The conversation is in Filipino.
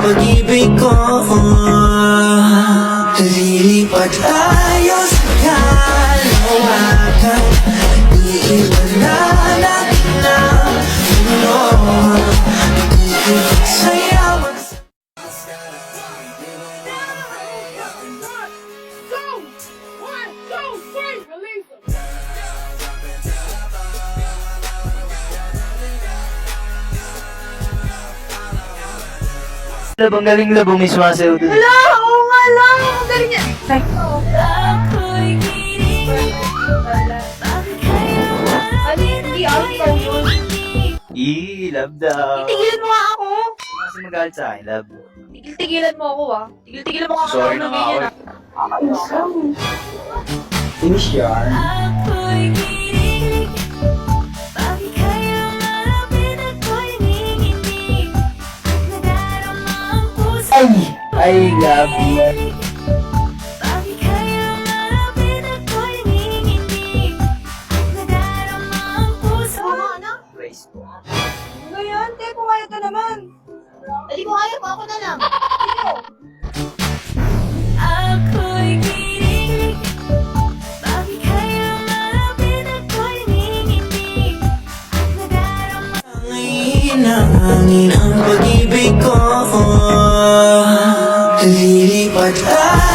pag-ibig ko. Lilipat tayo sa kalawakan, iiwanan natin ang mundo. Sayaw ang Labang galing labang may sumasayaw dun. Wala, oo nga lang. Ang galing niya. Hindi ako yun. Love daw. Tigilan mo nga ako. Kasi magalit sa akin, love. Tigil-tigilan mo ako ah. Tigil-tigilan mo ako Sorry ng na nga ganyan ako. ah. Finish yan. I love you. Praise po. Ano yan? Te, pumayag ka naman. Hindi ko kaya pa. Ako na lang. Ikaw. hangin ang pag-ibig ko. Lilipat tayo